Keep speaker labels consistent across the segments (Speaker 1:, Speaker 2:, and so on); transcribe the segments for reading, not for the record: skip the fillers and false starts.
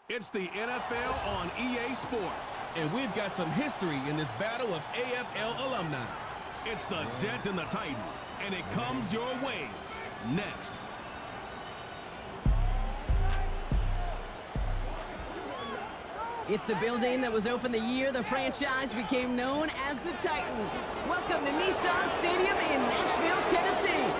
Speaker 1: It's the NFL on EA Sports.
Speaker 2: And we've got some history in this battle of AFL alumni.
Speaker 1: It's the Jets and the Titans, and it comes your way next.
Speaker 3: It's the building that was opened the year the franchise became known as the Titans. Welcome to Nissan Stadium in Nashville, Tennessee.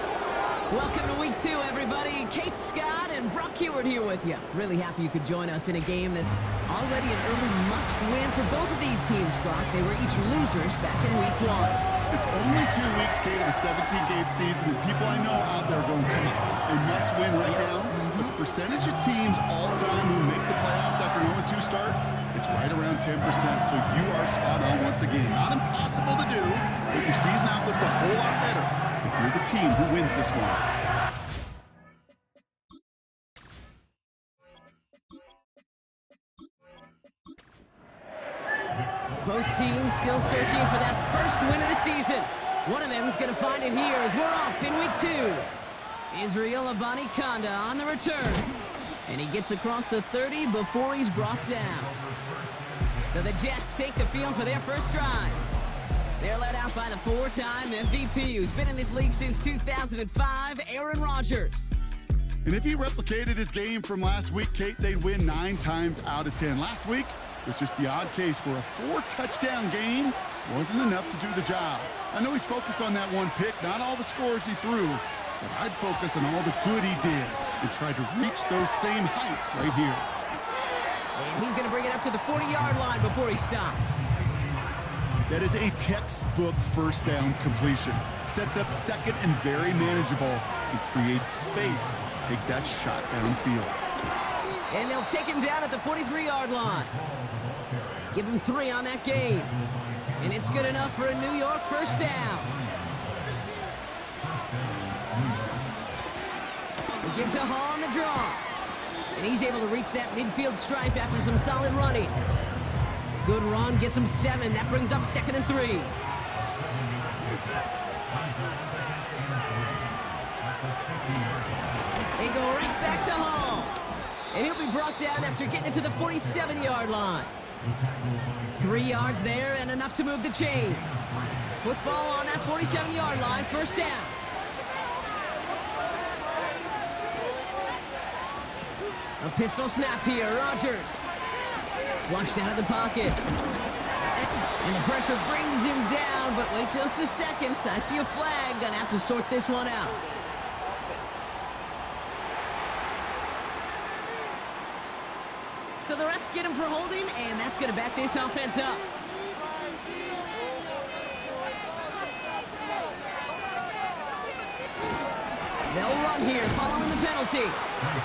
Speaker 3: Welcome to Week 2, everybody. Kate Scott and Brock Heward here with you. Really happy you could join us in a game that's already an early must-win for both of these teams, Brock. They were each losers back in Week 1.
Speaker 4: It's only 2 weeks, Kate, of a 17-game season, and people I know out there are going, come on, a must-win right now. But the percentage of teams all-time who make the playoffs after an 0-2 start, it's right around 10%, so you are spot on once again. Not impossible to do, but your season outlook's a whole lot better if you're the team who wins this one.
Speaker 3: Both teams still searching for that first win of the season. One of them is going to find it here as we're off in Week 2. Israel Abanikanda on the return. And he gets across the 30 before he's brought down. So the Jets take the field for their first drive. They're led out by the 4-time MVP who's been in this league since 2005, Aaron Rodgers.
Speaker 4: And if he replicated his game from last week, Kate, they'd win 9 times out of 10. Last week was just the odd case where a 4-touchdown game wasn't enough to do the job. I know he's focused on that one pick, not all the scores he threw, but I'd focus on all the good he did and try to reach those same heights right here.
Speaker 3: And he's going to bring it up to the 40-yard line before he stopped.
Speaker 4: That is a textbook first down completion. Sets up second and very manageable and creates space to take that shot downfield.
Speaker 3: And they'll take him down at the 43-yard line. Give him 3 on that game. And it's good enough for a New York first down. They give to Hall on the draw. And he's able to reach that midfield stripe after some solid running. Good run, gets him 7. That brings up 2nd and 3. They go right back to Hall. And he'll be brought down after getting it to the 47-yard line. 3 yards there and enough to move the chains. Football on that 47-yard line, first down. A pistol snap here, Rodgers. Flushed out of the pocket. And the pressure brings him down, but wait just a second. I see a flag. Gonna have to sort this one out. So the refs get him for holding, and that's gonna back this offense up. They'll run here following the penalty.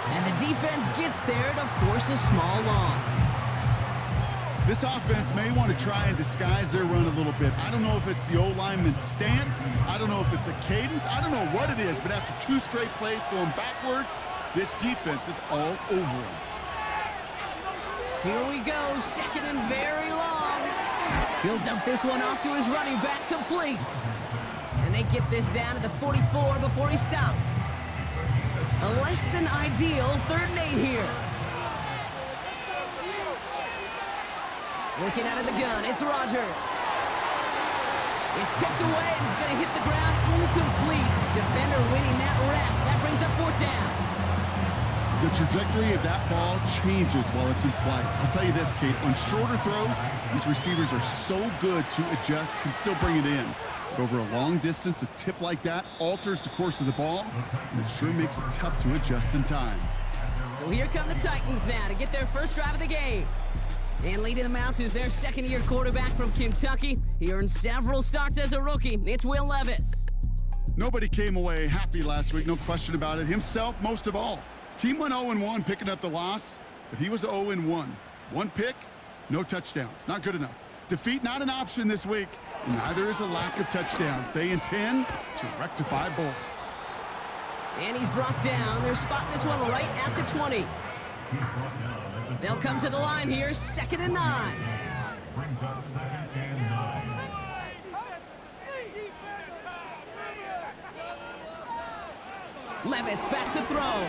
Speaker 3: And the defense gets there to force a small loss.
Speaker 4: This offense may want to try and disguise their run a little bit. I don't know if it's the O-lineman's stance. I don't know if it's a cadence. I don't know what it is, but after 2 straight plays going backwards, this defense is all over him.
Speaker 3: Here we go, 2nd and very long. He'll dump this one off to his running back, complete. And they get this down to the 44 before he stopped. A less than ideal 3rd and 8 here. Looking out of the gun, it's Rodgers. It's tipped away and he's going to hit the ground incomplete. Defender winning that rep. That brings up 4th down.
Speaker 4: The trajectory of that ball changes while it's in flight. I'll tell you this, Kate, on shorter throws, these receivers are so good to adjust, can still bring it in. But over a long distance, a tip like that alters the course of the ball, and it sure makes it tough to adjust in time.
Speaker 3: So here come the Titans now to get their first drive of the game. And leading them out is their 2nd-year quarterback from Kentucky. He earned several starts as a rookie. It's Will Levis.
Speaker 4: Nobody came away happy last week, no question about it. Himself, most of all. His team went 0-1, picking up the loss, but he was 0-1. 1 pick, no touchdowns. Not good enough. Defeat not an option this week, and neither is a lack of touchdowns. They intend to rectify both.
Speaker 3: And he's brought down. They're spotting this one right at the 20. They'll come to the line here, 2nd and 9. Levis back to throw.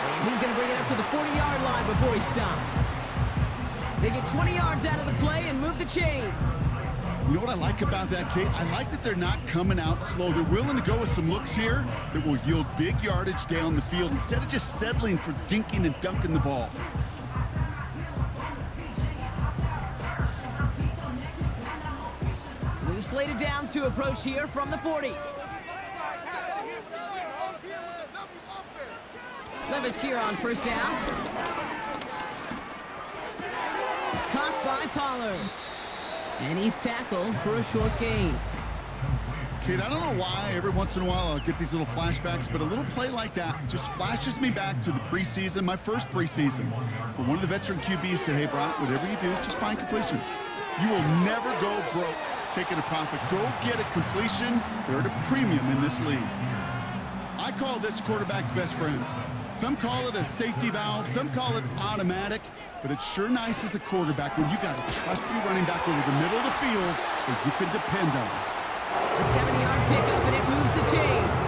Speaker 3: And he's going to bring it up to the 40-yard line before he stops. They get 20 yards out of the play and move the chains.
Speaker 4: You know what I like about that, Kate? I like that they're not coming out slow. They're willing to go with some looks here that will yield big yardage down the field instead of just settling for dinking and dunking the ball.
Speaker 3: New slated downs to approach here from the 40. Levis here on first down. Caught by Pollard. And he's tackled for a short gain.
Speaker 4: Kate, I don't know why every once in a while I'll get these little flashbacks, but a little play like that just flashes me back to the preseason, my first preseason, where one of the veteran QBs said, hey, Bryant, whatever you do, just find completions. You will never go broke taking a profit. Go get a completion. They're at a premium in this league. I call this quarterback's best friend. Some call it a safety valve, some call it automatic, but it's sure nice as a quarterback when you got a trusty running back over the middle of the field that you can depend on.
Speaker 3: A 7-yard pickup, and it moves the chains.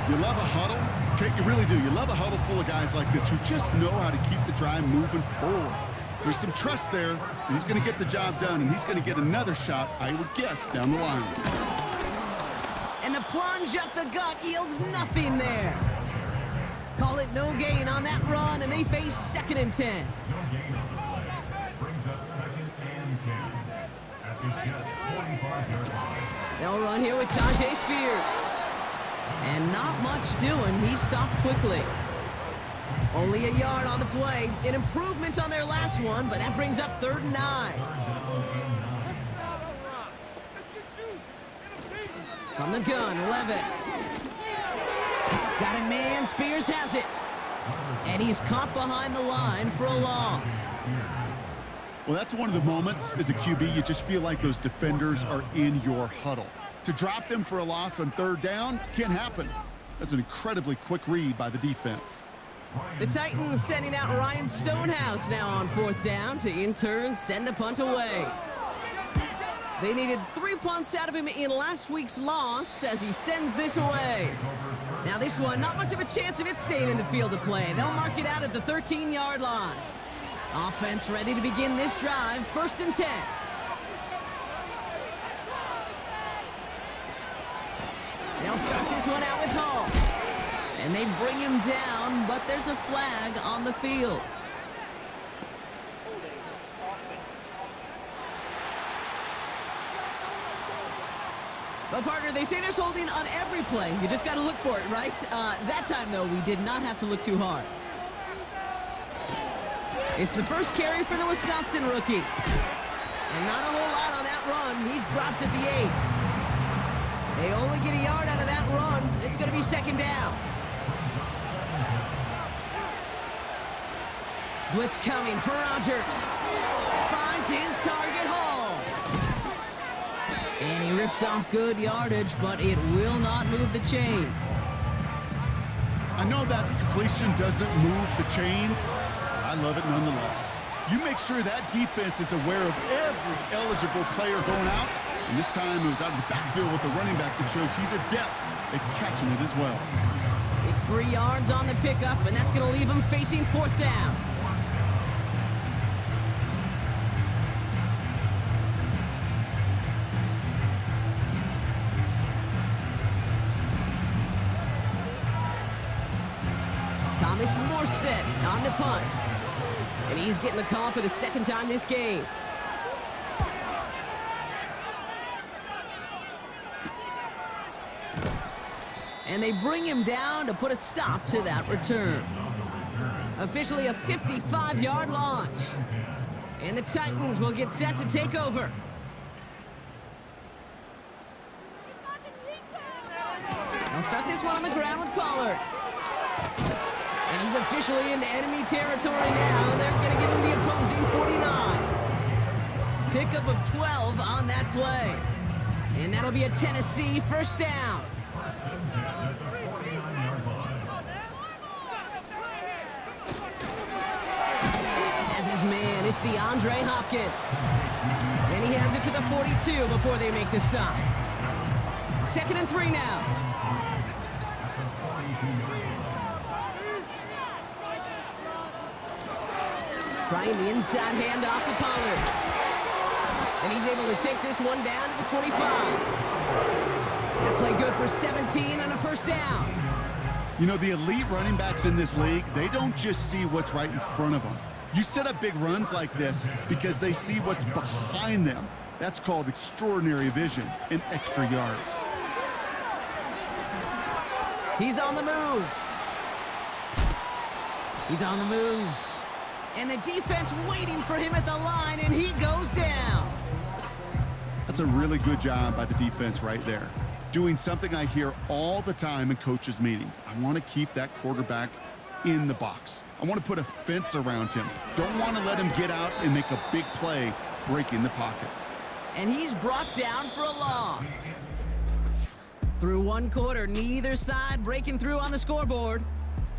Speaker 4: You love a huddle? Kate, you really do. You love a huddle full of guys like this who just know how to keep the drive moving forward. There's some trust there, and he's going to get the job done, and he's going to get another shot, I would guess, down the line.
Speaker 3: And the plunge up the gut yields nothing there. Call it no gain on that run, and they face 2nd and 10. They'll run here with Tajay Spears. And not much doing. He stopped quickly. Only a yard on the play. An improvement on their last one, but that brings up 3rd and 9. From the gun, Levis. Got it, man. Spears has it. And he's caught behind the line for a loss.
Speaker 4: Well, that's one of the moments as a QB you just feel like those defenders are in your huddle. To drop them for a loss on 3rd down can't happen. That's an incredibly quick read by the defense.
Speaker 3: The Titans sending out Ryan Stonehouse now on 4th down to in turn send a punt away. They needed 3 punts out of him in last week's loss as he sends this away. Now this one, not much of a chance of it staying in the field of play. They'll mark it out at the 13-yard line. Offense ready to begin this drive, 1st and 10. They'll start this one out with Hall. And they bring him down, but there's a flag on the field. Well, partner, they say there's holding on every play. You just got to look for it, right? That time, though, we did not have to look too hard. It's the first carry for the Wisconsin rookie. And not a whole lot on that run. He's dropped at the 8. They only get a yard out of that run. It's going to be 2nd down. Blitz coming for Rodgers. Finds his target, Hall. And he rips off good yardage, but it will not move the chains.
Speaker 4: I know that completion doesn't move the chains. I love it nonetheless. You make sure that defense is aware of every eligible player going out. And this time it was out of the backfield with the running back that shows he's adept at catching it as well.
Speaker 3: It's 3 yards on the pickup, and that's going to leave him facing 4th down. Thomas Morstead on the punt. And he's getting the call for the 2nd time this game. And they bring him down to put a stop to that return. Officially a 55-yard launch. And the Titans will get set to take over. They'll start this one on the ground with Pollard. And he's officially in enemy territory now, and they're going to give him the opposing 49. Pickup of 12 on that play. And that'll be a Tennessee 1st down. As his man, it's DeAndre Hopkins. And he has it to the 42 before they make the stop. 2nd and 3 now. Trying the inside handoff to Pollard. And he's able to take this one down to the 25. That play good for 17 and a first down.
Speaker 4: You know, the elite running backs in this league, they don't just see what's right in front of them. You set up big runs like this because they see what's behind them. That's called extraordinary vision and extra yards.
Speaker 3: He's on the move. He's on the move. And the defense waiting for him at the line, and he goes down.
Speaker 4: That's a really good job by the defense right there. Doing something I hear all the time in coaches' meetings. I want to keep that quarterback in the box. I want to put a fence around him. Don't want to let him get out and make a big play breaking the pocket.
Speaker 3: And he's brought down for a loss. Through one quarter, neither side breaking through on the scoreboard.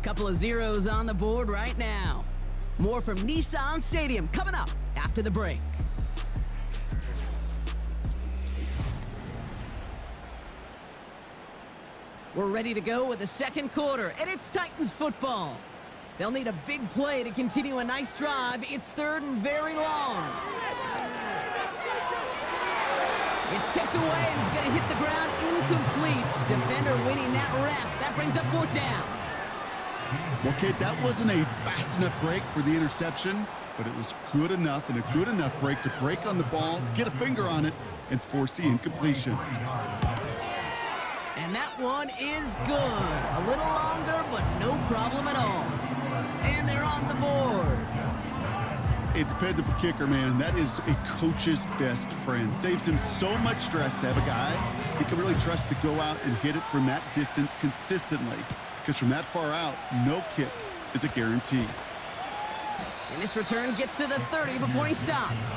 Speaker 3: Couple of zeros on the board right now. More from Nissan Stadium coming up after the break. We're ready to go with the second quarter, and it's Titans football. They'll need a big play to continue a nice drive. It's third and very long. It's tipped away, and it's going to hit the ground incomplete. Defender winning that rep. That brings up fourth down.
Speaker 4: Well, Kate, that wasn't a fast enough break for the interception, but it was good enough and a good enough break to break on the ball, get a finger on it, and force the incompletion.
Speaker 3: And that one is good. A little longer, but no problem at all. And they're on the board.
Speaker 4: A dependable kicker, man. That is a coach's best friend. Saves him so much stress to have a guy he can really trust to go out and hit it from that distance consistently. Because from that far out, no kick is a guarantee.
Speaker 3: And this return gets to the 30 before he stopped.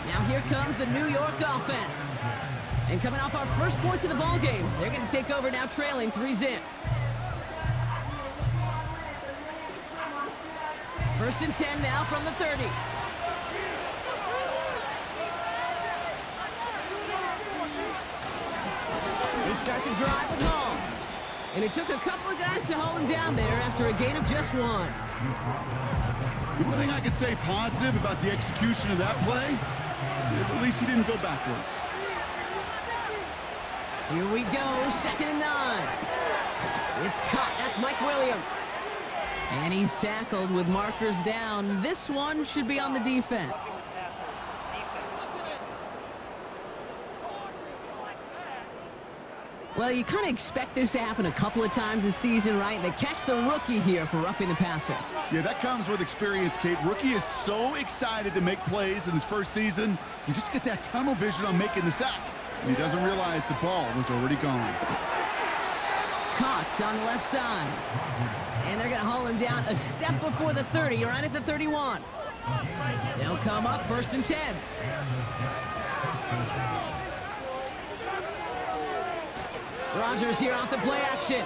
Speaker 3: Now here comes the New York offense. And coming off our first points of the ball game, they're going to take over now trailing 3-0. First and 10 now from the 30. They start the drive with Hall. And it took a couple of guys to hold him down there after a gain of just one.
Speaker 4: The one thing I could say positive about the execution of that play is at least he didn't go backwards.
Speaker 3: Here we go, 2nd and 9. It's caught, that's Mike Williams. And he's tackled with markers down. This one should be on the defense. Well, you kind of expect this to happen a couple of times this season, right? They catch the rookie here for roughing the passer.
Speaker 4: Yeah, that comes with experience, Kate. Rookie is so excited to make plays in his first season. You just get that tunnel vision on making the sack. And he doesn't realize the ball was already gone.
Speaker 3: Caught on the left side. And they're going to haul him down a step before the 30, right at the 31. They'll come up 1st and 10. Rodgers here off the play action.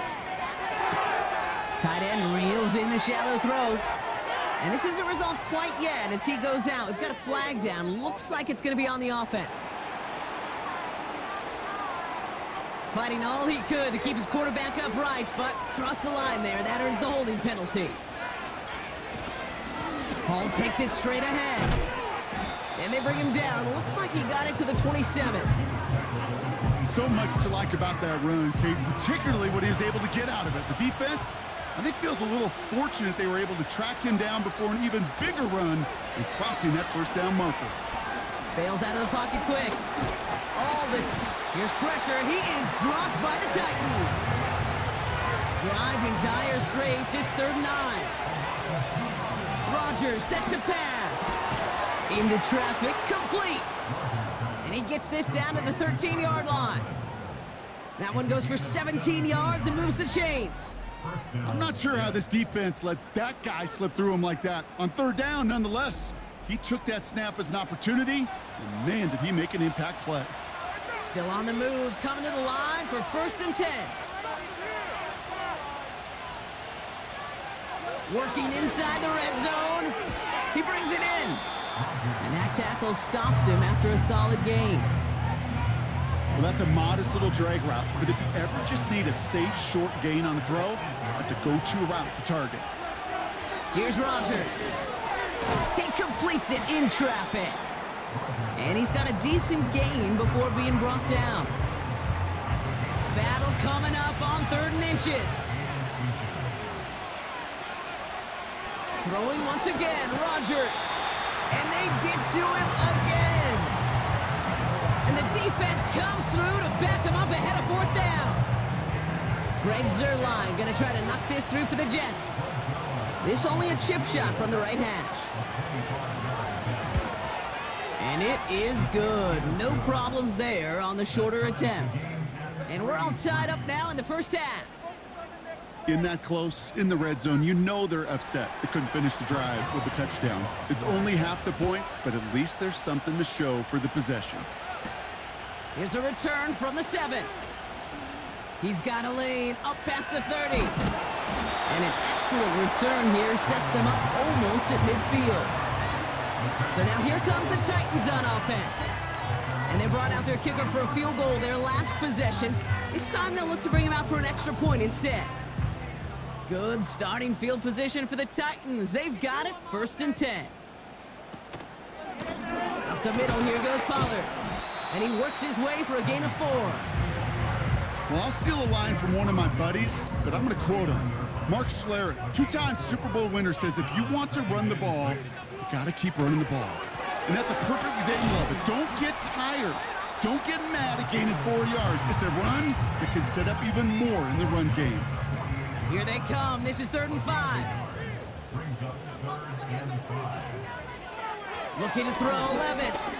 Speaker 3: Tight end reels in the shallow throw. And this isn't resolved quite yet as he goes out. We've got a flag down. Looks like it's going to be on the offense. Fighting all he could to keep his quarterback upright, but crossed the line there. That earns the holding penalty. Hall takes it straight ahead. And they bring him down. Looks like he got it to the 27.
Speaker 4: So much to like about that run, Kate, particularly what he was able to get out of it. The defense, I think, feels a little fortunate they were able to track him down before an even bigger run and crossing that first down marker.
Speaker 3: Bails out of the pocket quick. Here's pressure, and he is dropped by the Titans. Driving dire straits, it's 3rd and 9. Rodgers set to pass. Into traffic, complete. And he gets this down to the 13-yard line. That one goes for 17 yards and moves the chains.
Speaker 4: I'm not sure how this defense let that guy slip through him like that. On 3rd down, nonetheless, he took that snap as an opportunity, and man, did he make an impact play.
Speaker 3: Still on the move, coming to the line for 1st and 10. Working inside the red zone. He brings it in. And that tackle stops him after a solid gain.
Speaker 4: Well, that's a modest little drag route, but if you ever just need a safe, short gain on a throw, that's a go-to route to target.
Speaker 3: Here's Rodgers. He completes it in traffic. And he's got a decent gain before being brought down. Battle coming up on 3rd and inches. Throwing once again, Rodgers. And they get to him again. And the defense comes through to back him up ahead of 4th down. Greg Zuerlein going to try to knock this through for the Jets. This only a chip shot from the right hash. And it is good. No problems there on the shorter attempt. And we're all tied up now in the first half.
Speaker 4: In that close, in the red zone, you know they're upset. They couldn't finish the drive with a touchdown. It's only half the points, but at least there's something to show for the possession.
Speaker 3: Here's a return from the 7. He's got a lane up past the 30. And an excellent return here sets them up almost at midfield. So now here comes the Titans on offense. And they brought out their kicker for a field goal their last possession. This time they'll look to bring him out for an extra point instead. Good starting field position for the Titans. They've got it, 1st and 10. Up the middle, here goes Pollard. And he works his way for a gain of 4.
Speaker 4: Well, I'll steal a line from one of my buddies, but I'm going to quote him. Mark Schlereth, 2-time Super Bowl winner, says if you want to run the ball, you got to keep running the ball. And that's a perfect example of it. Don't get tired. Don't get mad at gaining 4 yards. It's a run that can set up even more in the run game.
Speaker 3: Here they come. This is 3rd and 5. Looking to throw, Levis.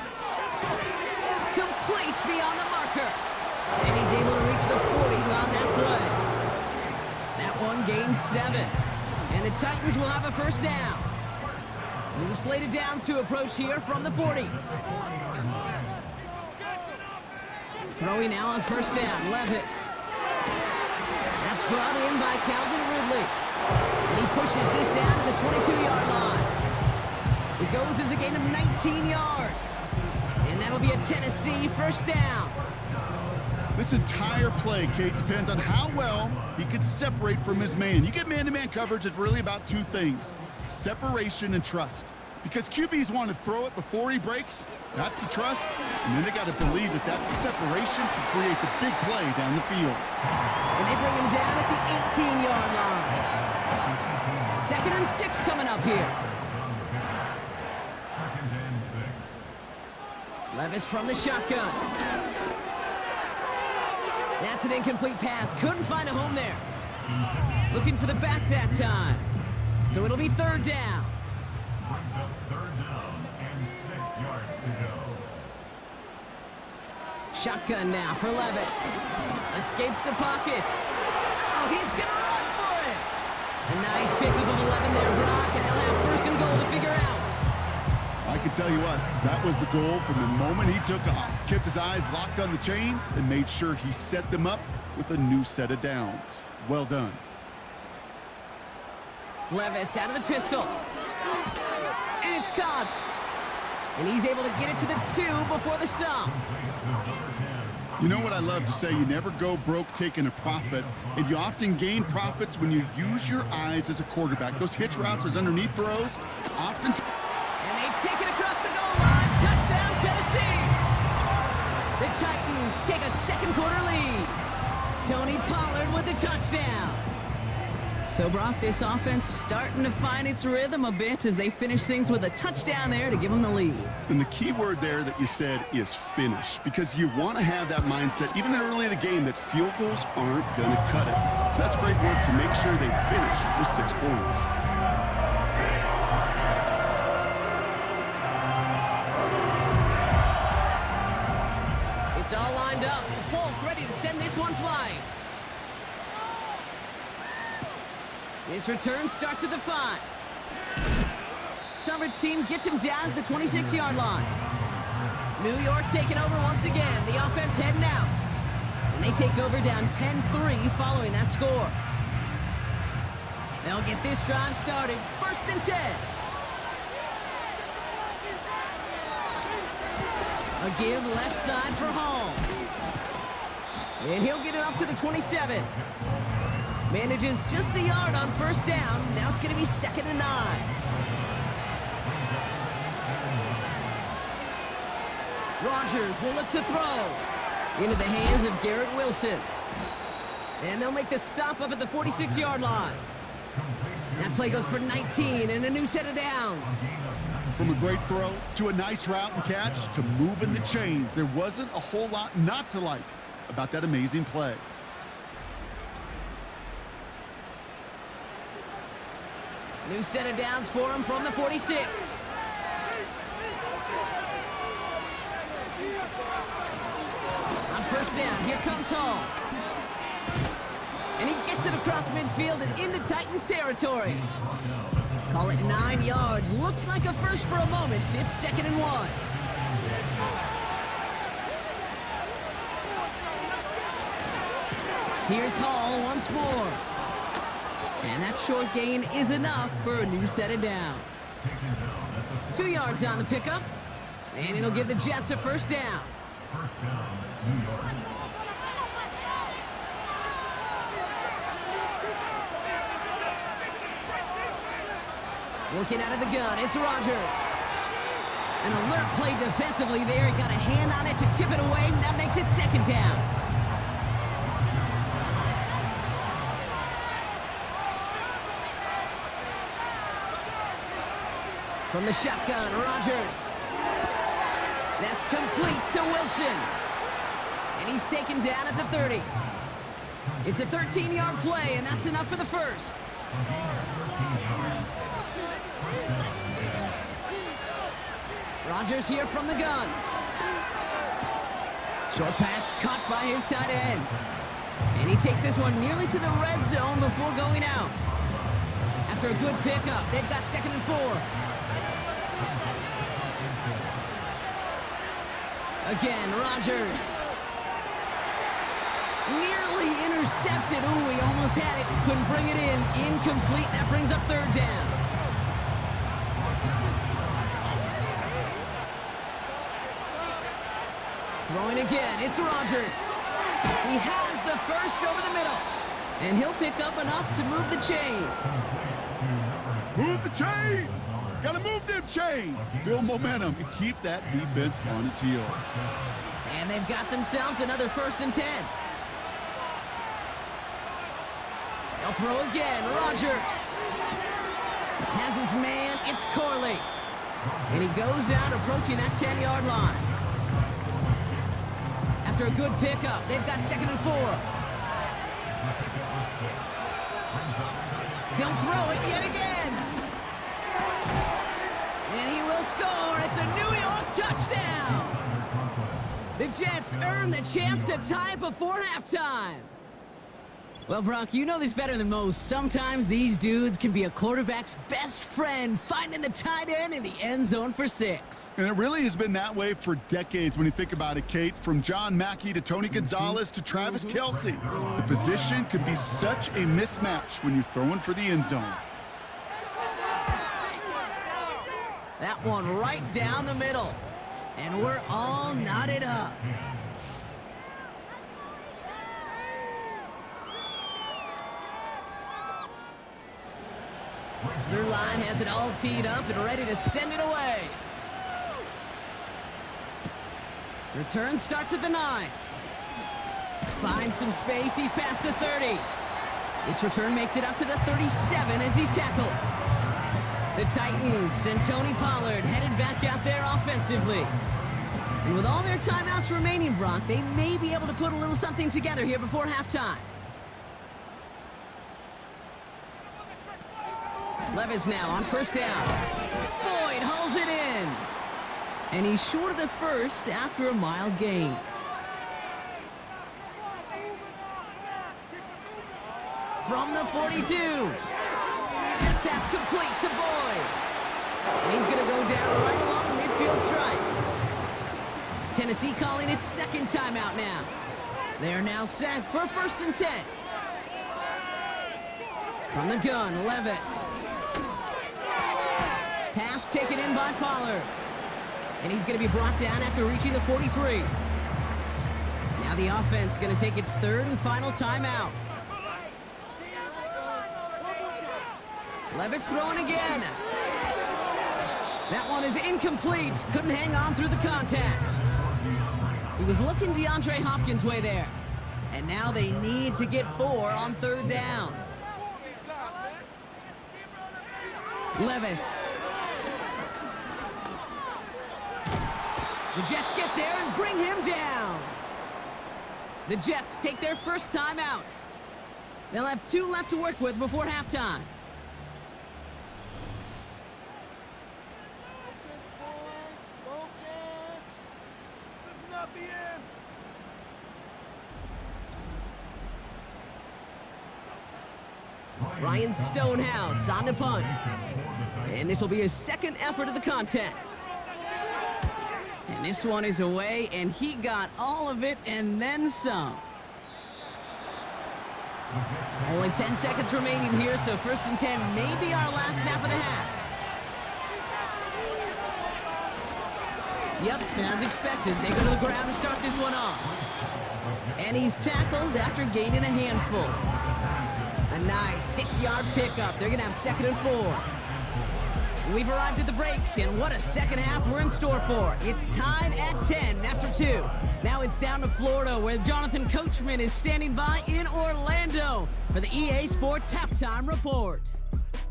Speaker 3: Complete beyond the marker. And he's able to reach the 40 on that play. That one gains 7. And the Titans will have a 1st down. New slated downs to approach here from the 40. Throwing now on 1st down, Levis. That's brought in by Calvin Ridley. And he pushes this down to the 22-yard line. It goes as a gain of 19 yards. And that'll be a Tennessee 1st down.
Speaker 4: This entire play, Kate, depends on how well he can separate from his man. You get man-to-man coverage, it's really about 2 things. Separation and trust. Because QBs want to throw it before he breaks, that's the trust. And then they got to believe that that separation can create the big play down the field.
Speaker 3: And they bring him down at the 18-yard line. 2nd and 6 coming up here. Levis from the shotgun. That's an incomplete pass. Couldn't find a home there. Looking for the back that time. So it'll be 3rd down.
Speaker 5: Brings up 3rd down and 6 yards to go.
Speaker 3: Shotgun now for Levis. Escapes the pocket. Oh, he's going to run for it. A nice pickup of 11 there, Brock, and they'll have 1st and goal to figure out.
Speaker 4: I can tell you what, that was the goal from the moment he took off. Kept his eyes locked on the chains and made sure he set them up with a new set of downs. Well done.
Speaker 3: Levis out of the pistol. And it's caught. And he's able to get it to the 2 before the stop.
Speaker 4: You know what I love to say? You never go broke taking a profit, and you often gain profits when you use your eyes as a quarterback. Those hitch routes, those underneath throws, often...
Speaker 3: And they take it across the goal line. Touchdown, Tennessee. The Titans take a 2nd quarter lead. Tony Pollard with the touchdown. So, Brock, this offense starting to find its rhythm a bit as they finish things with a touchdown there to give them the lead.
Speaker 4: And the key word there that you said is finish, because you want to have that mindset, even early in the game, that field goals aren't going to cut it. So that's great work to make sure they finish with 6 points.
Speaker 3: It's all lined up. Folk ready to send this one flying. This return starts at the 5. Coverage team gets him down at the 26-yard line. New York taking over once again. The offense heading out. And they take over down 10-3 following that score. They'll get this drive started. 1st and 10. A give left side for Hall. And he'll get it up to the 27. Manages just a yard on 1st down. Now it's going to be 2nd and 9. Rodgers will look to throw. Into the hands of Garrett Wilson. And they'll make the stop up at the 46-yard line. That play goes for 19 and a new set of downs.
Speaker 4: From a great throw to a nice route and catch to moving the chains, there wasn't a whole lot not to like about that amazing play.
Speaker 3: New set of downs for him from the 46. On first down, here comes Hall. And he gets it across midfield and into Titans territory. Call it 9 yards. Looked like a first for a moment. It's 2nd and 1. Here's Hall once more. And that short gain is enough for a new set of downs. 2 yards on the pickup. And it'll give the Jets a first down.
Speaker 5: First down, New York.
Speaker 3: Working out of the gun, it's Rodgers. An alert play defensively there. He got a hand on it to tip it away, and that makes it 2nd down. From the shotgun, Rodgers. That's complete to Wilson. And he's taken down at the 30. It's a 13-yard play, and that's enough for the first. Rodgers here from the gun. Short pass caught by his tight end. And he takes this one nearly to the red zone before going out. After a good pickup, they've got 2nd and 4. Again, Rodgers. Nearly intercepted. Ooh, he almost had it. Couldn't bring it in. Incomplete. That brings up 3rd down. Throwing again, it's Rodgers. He has the first over the middle. And he'll pick up enough to move the chains.
Speaker 4: Move the chains! Gotta move them chains! Build momentum and keep that defense on its heels.
Speaker 3: And they've got themselves another 1st and 10. They'll throw again, Rodgers. Has his man, it's Corley. And he goes out approaching that 10-yard line. After a good pickup, they've got 2nd and 4. He'll throw it yet again. And he will score. It's a New York touchdown. The Jets earn the chance to tie it before halftime. Well, Brock, you know this better than most. Sometimes these dudes can be a quarterback's best friend, finding the tight end in the end zone for 6.
Speaker 4: And it really has been that way for decades when you think about it, Kate. From John Mackey to Tony Gonzalez to Travis Kelce. The position can be such a mismatch when you're throwing for the end zone.
Speaker 3: That one right down the middle. And we're all knotted up. Zerline has it all teed up and ready to send it away. Return starts at the 9. Finds some space. He's past the 30. This return makes it up to the 37 as he's tackled. The Titans and Tony Pollard headed back out there offensively. And with all their timeouts remaining, Brock, they may be able to put a little something together here before halftime. Levis now on first down. Boyd hauls it in. And he's short of the first after a mild gain. From the 42. That pass complete to Boyd. And he's going to go down right along the midfield stripe. Tennessee calling its 2nd timeout now. They are now set for 1st and 10. From the gun, Levis. Pass taken in by Pollard. And he's going to be brought down after reaching the 43. Now the offense going to take its 3rd and final timeout. Levis throwing again. That one is incomplete. Couldn't hang on through the contact. was looking DeAndre Hopkins' way there. And now they need to get 4 on 3rd down. Levis. The Jets get there and bring him down. The Jets take their first time out. They'll have 2 left to work with before halftime. Ryan Stonehouse on the punt. And this will be his second effort of the contest. And this one is away, and he got all of it and then some. Only 10 seconds remaining here, so 1st and 10 may be our last snap of the half. Yep, as expected, they go to the ground to start this one off. And he's tackled after gaining a handful. A nice 6-yard pickup. They're going to have 2nd and 4. We've arrived at the break, and what a second half we're in store for. It's tied at 10 after 2. Now it's down to Florida, where Jonathan Coachman is standing by in Orlando for the EA Sports Halftime Report.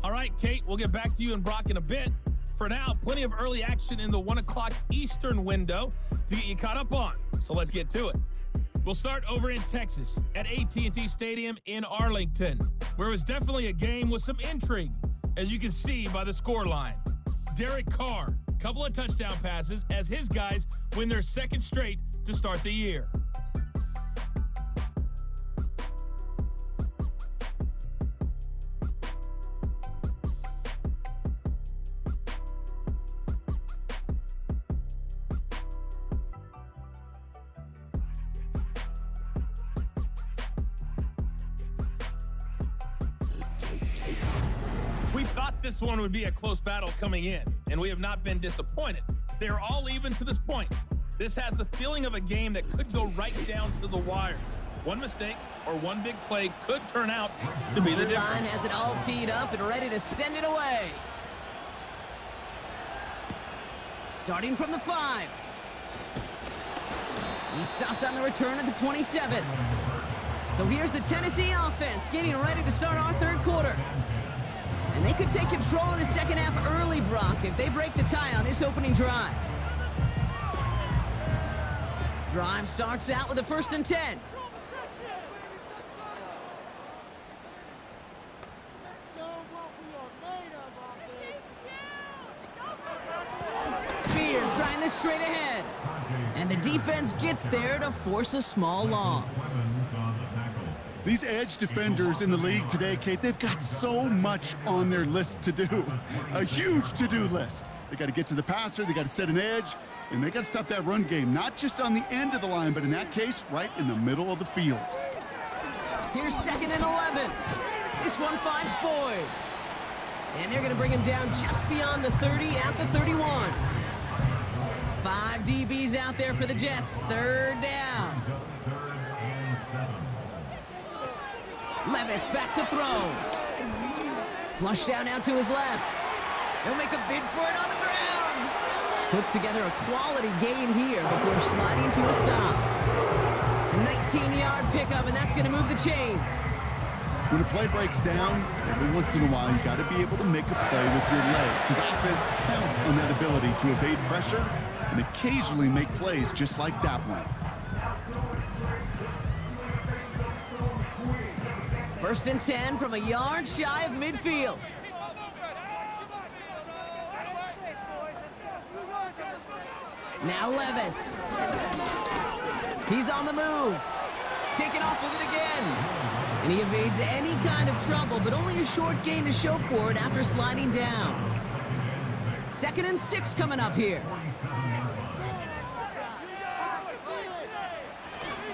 Speaker 6: All right, Kate, we'll get back to you and Brock in a bit. For now, plenty of early action in the 1 o'clock Eastern window to get you caught up on. So let's get to it. We'll start over in Texas at AT&T Stadium in Arlington, where it was definitely a game with some intrigue, as you can see by the scoreline. Derek Carr, couple of touchdown passes as his guys win their 2nd straight to start the year. We thought this one would be a close battle coming in, and we have not been disappointed. They're all even to this point. This has the feeling of a game that could go right down to the wire. One mistake or one big play could turn out to be the difference.
Speaker 3: Line has it all teed up and ready to send it away. Starting from the 5. He stopped on the return at the 27. So here's the Tennessee offense getting ready to start our 3rd quarter. And they could take control of the second half early, Brock, if they break the tie on this opening drive. Drive starts out with a 1st and 10. Spears trying this straight ahead. And the defense gets there to force a small loss.
Speaker 4: These edge defenders in the league today, Kate, they've got so much on their list to do. A huge to-do list. They got to get to the passer, they got to set an edge, and they got to stop that run game, not just on the end of the line, but in that case, right in the middle of the field.
Speaker 3: Here's 2nd and 11. This one finds Boyd. And they're going to bring him down just beyond the 30 at the 31. 5 DBs out there for the Jets. 3rd down. Levis back to throw. Flush down out to his left. He'll make a bid for it on the ground. Puts together a quality gain here before sliding to a stop. A 19-yard pickup, and that's going to move the chains.
Speaker 4: When a play breaks down, every once in a while, you got to be able to make a play with your legs. His offense counts on that ability to evade pressure and occasionally make plays just like that one.
Speaker 3: 1st and 10 from a yard shy of midfield. Now Levis. He's on the move. Taking off with it again. And he evades any kind of trouble, but only a short gain to show for it after sliding down. 2nd and 6 coming up here.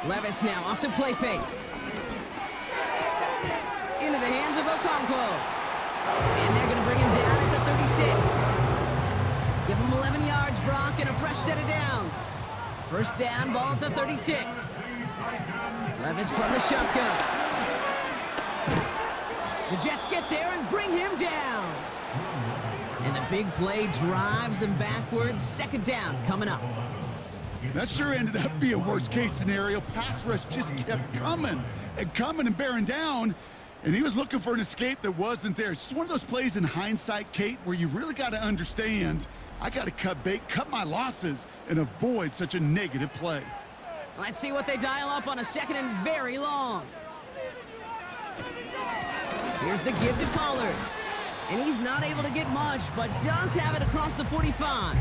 Speaker 3: Levis now off the play fake. Into the hands of Okonkwo. And they're going to bring him down at the 36. Give him 11 yards, Brock, and a fresh set of downs. 1st down, ball at the 36. Levis from the shotgun. The Jets get there and bring him down. And the big play drives them backwards. 2nd down coming up.
Speaker 4: That sure ended up being a worst-case scenario. Pass rush just kept coming and bearing down, and he was looking for an escape that wasn't there. It's just one of those plays in hindsight, Kate, where you really got to understand, I got to cut bait, cut my losses, and avoid such a negative play.
Speaker 3: Let's see what they dial up on a second and very long. Here's the give to Pollard. And he's not able to get much, but does have it across the 45.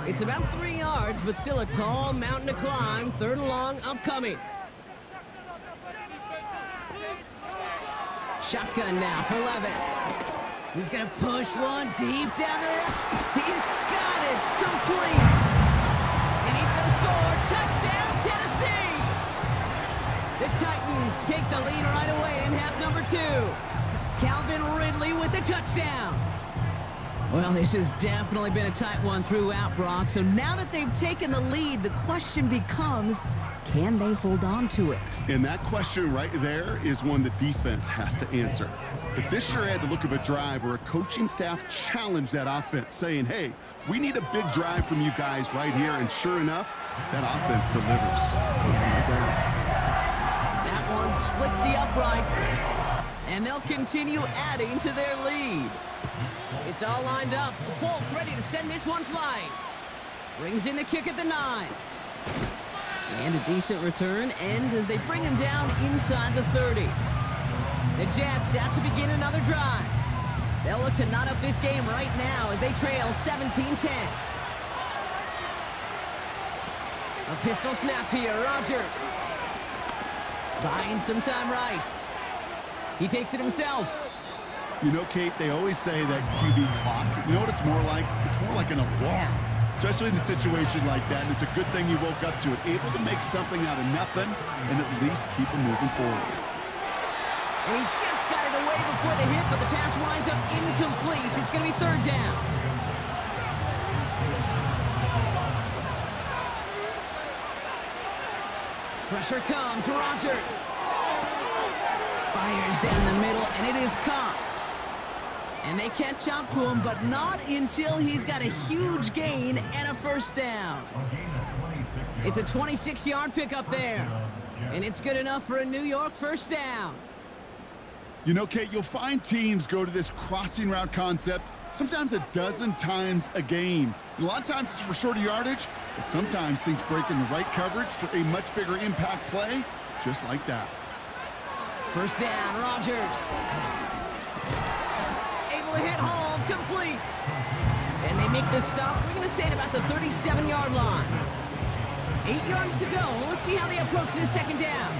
Speaker 3: It's about 3 yards, but still a tall mountain to climb. 3rd and long upcoming. Shotgun now for Levis. He's going to push one deep down there. He's got it. Complete. And he's going to score. Touchdown, Tennessee. The Titans take the lead right away in half number 2. Calvin Ridley with the touchdown. Well, this has definitely been a tight one throughout, Brock. So now that they've taken the lead, the question becomes, can they hold on to it?
Speaker 4: And that question right there is one the defense has to answer. But this sure had the look of a drive where a coaching staff challenged that offense, saying, hey, we need a big drive from you guys right here. And sure enough, that offense delivers.
Speaker 3: Yeah, no doubt. That one splits the uprights. And they'll continue adding to their lead. It's all lined up. Folk ready to send this one flying. Brings in the kick at the 9. And a decent return ends as they bring him down inside the 30. The Jets out to begin another drive. They'll look to knot up this game right now as they trail 17-10. A pistol snap here, Rodgers. Buying some time right. He takes it himself.
Speaker 4: You know, Kate, they always say that QB clock, you know what it's more like? It's more like an alarm, especially in a situation like that. And it's a good thing you woke up to it, able to make something out of nothing and at least keep them moving forward.
Speaker 3: And he just got it away before the hit, but the pass winds up incomplete. It's going to be 3rd down. Pressure comes, Rodgers. Fires down the middle, and it is caught. And they catch up to him, but not until he's got a huge gain and a 1st down. It's a 26-yard pickup there. And it's good enough for a New York 1st down.
Speaker 4: You know, Kate, you'll find teams go to this crossing route concept sometimes a dozen times a game. And a lot of times it's for shorter yardage, but sometimes things break in the right coverage for a much bigger impact play, just like that.
Speaker 3: 1st down, Rodgers. Able to hit home, complete. And they make the stop, we're going to say at about the 37-yard line. 8 yards to go. Let's see how they approach this 2nd down.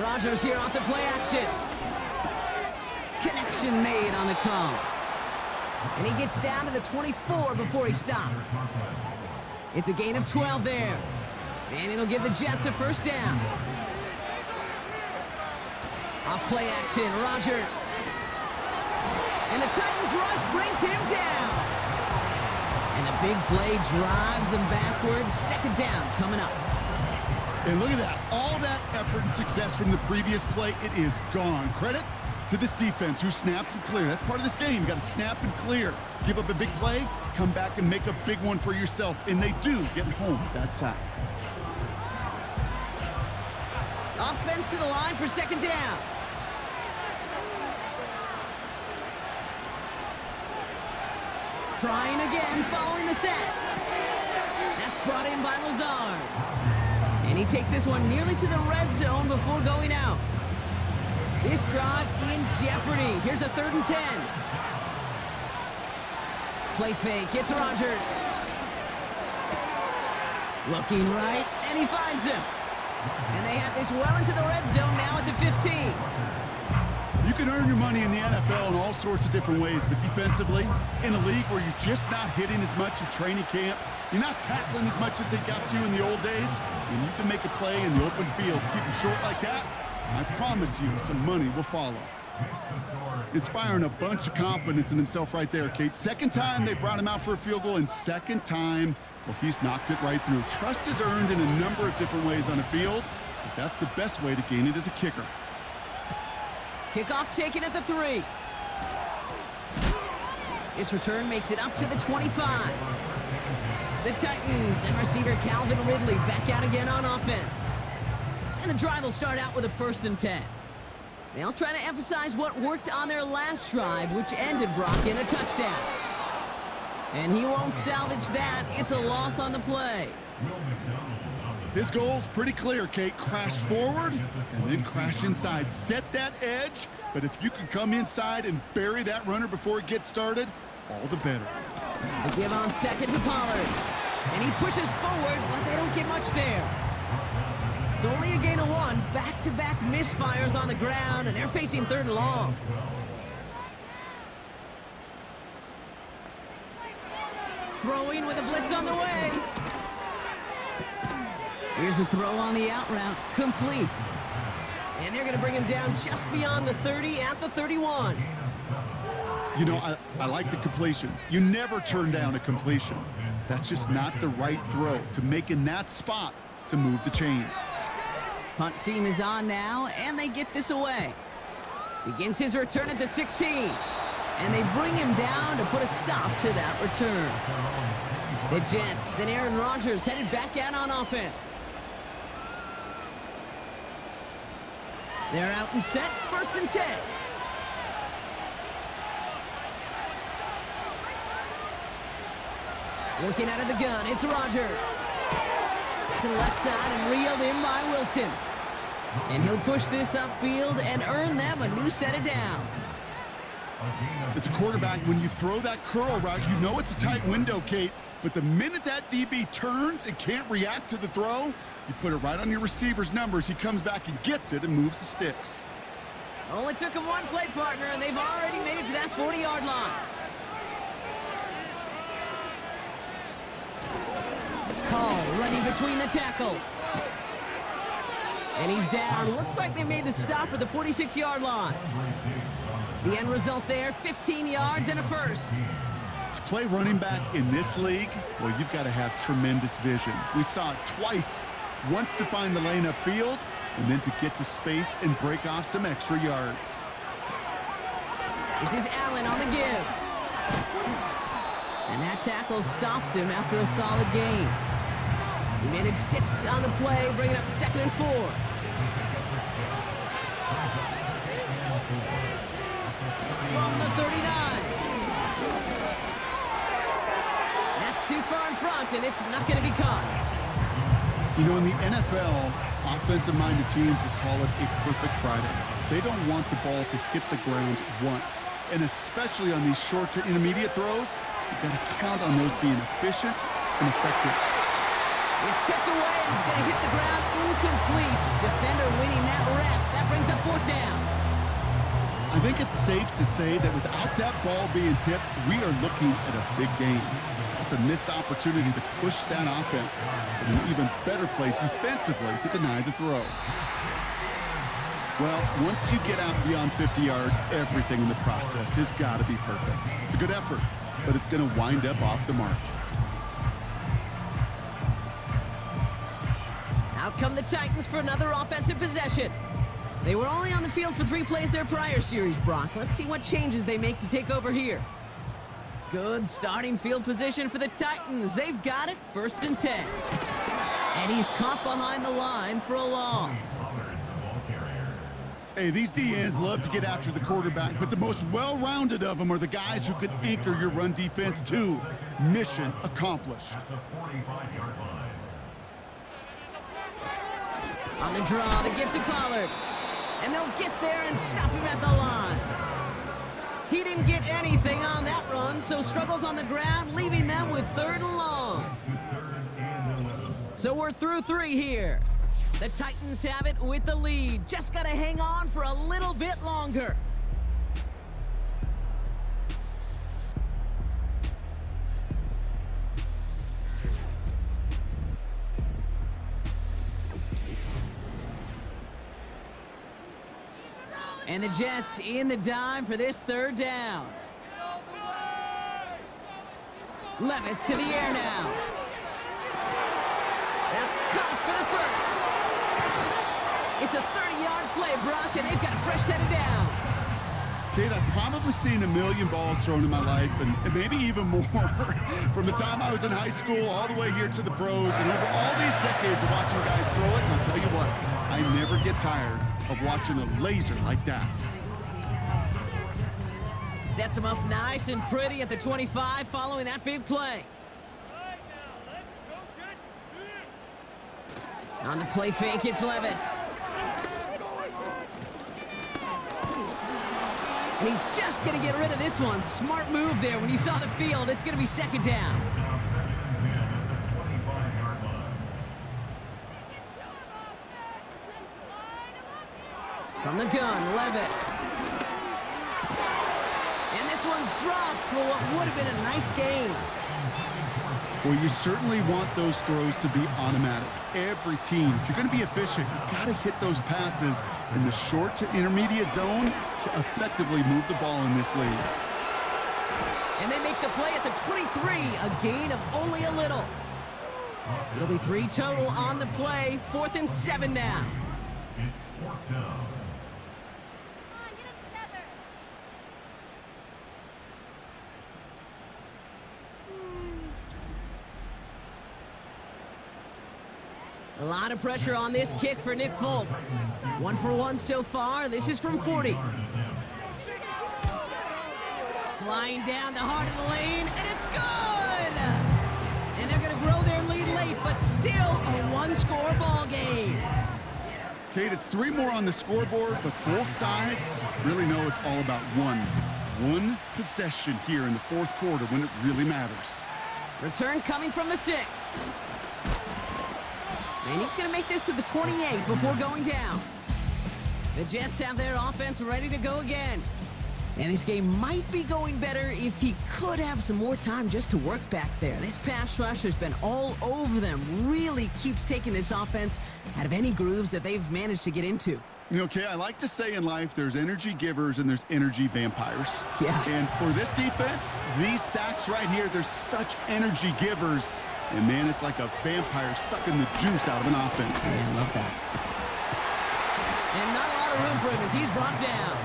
Speaker 3: Rodgers here off the play action. Connection made on the cross. And he gets down to the 24 before he stopped. It's a gain of 12 there. And it'll give the Jets a 1st down. Off play action, Rodgers. And the Titans rush brings him down. And the big play drives them backwards. 2nd down coming up.
Speaker 4: And look at that. All that effort and success from the previous play, it is gone. Credit to this defense who snapped and cleared. That's part of this game. You got to snap and clear. Give up a big play, come back and make a big one for yourself. And they do get home with that sack.
Speaker 3: Offense to the line for 2nd down. Trying again following the sack. That's brought in by Lazard. And he takes this one nearly to the red zone before going out. This drive in jeopardy. Here's a 3rd and 10. Play fake. It's Rodgers. Looking right, and he finds him. And they have this well into the red zone now at the 15.
Speaker 4: You can earn your money in the NFL in all sorts of different ways, but defensively, in a league where you're just not hitting as much in training camp, you're not tackling as much as they got to in the old days, and you can make a play in the open field, keep them short like that, I promise you some money will follow. Inspiring a bunch of confidence in himself right there, Kate. 2nd time they brought him out for a field goal, and 2nd time, well, he's knocked it right through. Trust is earned in a number of different ways on a field, but that's the best way to gain it as a kicker.
Speaker 3: Kickoff taken at the 3. This return makes it up to the 25. The Titans and receiver Calvin Ridley back out again on offense. And the drive will start out with a 1st and 10. They'll try to emphasize what worked on their last drive, which ended Brock in a touchdown. And he won't salvage that. It's a loss on the play.
Speaker 4: His goal's pretty clear, Kate. Crash forward and then crash inside. Set that edge, but if you can come inside and bury that runner before it gets started, all the better.
Speaker 3: They give on 2nd to Pollard. And he pushes forward, but they don't get much there. It's only a gain of 1. Back-to-back misfires on the ground, and they're facing 3rd and long. Throwing with a blitz on the way. Here's a throw on the out route. Complete. And they're going to bring him down just beyond the 30 at the 31.
Speaker 4: You know, I like the completion. You never turn down a completion. That's just not the right throw to make in that spot to move the chains.
Speaker 3: Punt team is on now, and they get this away. Begins his return at the 16. And they bring him down to put a stop to that return. The Jets and Aaron Rodgers headed back out on offense. They're out and set, 1st and 10. Working out of the gun, it's Rodgers. To the left side and reeled in by Wilson. And he'll push this upfield and earn them a new set of downs.
Speaker 4: As a quarterback, when you throw that curl route, you know it's a tight window, Kate. But the minute that DB turns and can't react to the throw, you put it right on your receiver's numbers. He comes back and gets it and moves the sticks.
Speaker 3: Only took him one play, partner, and they've already made it to that 40-yard line. Hall running between the tackles. And he's down. Looks like they made the stop at the 46-yard line. The end result there, 15 yards and a 1st.
Speaker 4: To play running back in this league, well, you've got to have tremendous vision. We saw it twice. Once to find the lane upfield, and then to get to space and break off some extra yards.
Speaker 3: This is Allen on the give. And that tackle stops him after a solid gain. He managed 6 on the play, bringing up 2nd and 4. From the 39. That's too far in front, and it's not going to be caught.
Speaker 4: You know, in the NFL, offensive-minded teams would call it a perfect Friday. They don't want the ball to hit the ground once. And especially on these short to intermediate throws, you've got to count on those being efficient and effective.
Speaker 3: It's tipped away, and it's going to hit the ground incomplete. Defender winning that rep. That brings up 4th down.
Speaker 4: I think it's safe to say that without that ball being tipped, we are looking at a big game. It's a missed opportunity to push that offense, and an even better play defensively to deny the throw. Well, once you get out beyond 50 yards, everything in the process has got to be perfect. It's a good effort, but it's going to wind up off the mark.
Speaker 3: Out come the Titans for another offensive possession. They were only on the field for 3 plays their prior series, Brock. Let's see what changes they make to take over here. Good starting field position for the Titans. They've got it, 1st and 10. And he's caught behind the line for a loss.
Speaker 4: Hey, these DNs love to get after the quarterback, but the most well-rounded of them are the guys who can anchor your run defense too. Mission accomplished.
Speaker 3: On the draw, the give to Pollard. And they'll get there and stop him at the line. He didn't get anything on that run, so struggles on the ground, leaving them with 3rd and long. So we're through 3 here. The Titans have it with the lead. Just got to hang on for a little bit longer. And the Jets in the dime for this 3rd down. Levis to the air now. That's caught for the 1st. It's a 30-yard play, Brock, and they've got a fresh set of downs.
Speaker 4: Kate, I've probably seen a million balls thrown in my life, and maybe even more. From the time I was in high school all the way here to the pros, and over all these decades of watching guys throw it, and I'll tell you what, I never get tired of watching a laser like that.
Speaker 3: Sets him up nice and pretty at the 25 following that big play. On the play fake, it's Levis. And he's just going to get rid of this one. Smart move there. When you saw the field, it's going to be second down. From the gun, Levis. And this one's dropped for what would have been a nice gain.
Speaker 4: Well, you certainly want those throws to be automatic. Every team, if you're going to be efficient, you've got to hit those passes in the short to intermediate zone to effectively move the ball in this league.
Speaker 3: And they make the play at the 23, a gain of only a little. It'll be 3 total on the play, 4th and 7 now.
Speaker 5: It's 4th down.
Speaker 3: A lot of pressure on this kick for Nick Folk. 1 for 1 so far. This is from 40. Flying down the heart of the lane, and it's good! And they're going to grow their lead late, but still a 1-score ball game.
Speaker 4: Kate, it's 3 more on the scoreboard, but both sides really know it's all about one possession here in the 4th quarter when it really matters.
Speaker 3: Return coming from the 6. And he's going to make this to the 28 before going down. The Jets have their offense ready to go again. And this game might be going better if he could have some more time just to work back there. This pass rush has been all over them. Really keeps taking this offense out of any grooves that they've managed to get into.
Speaker 4: Okay, I like to say in life there's energy givers and there's energy vampires.
Speaker 3: Yeah.
Speaker 4: And for this defense, these sacks right here, they're such energy givers. And man, it's like a vampire sucking the juice out of an offense.
Speaker 3: Yeah, I love that. And not a lot of room for him as he's brought down.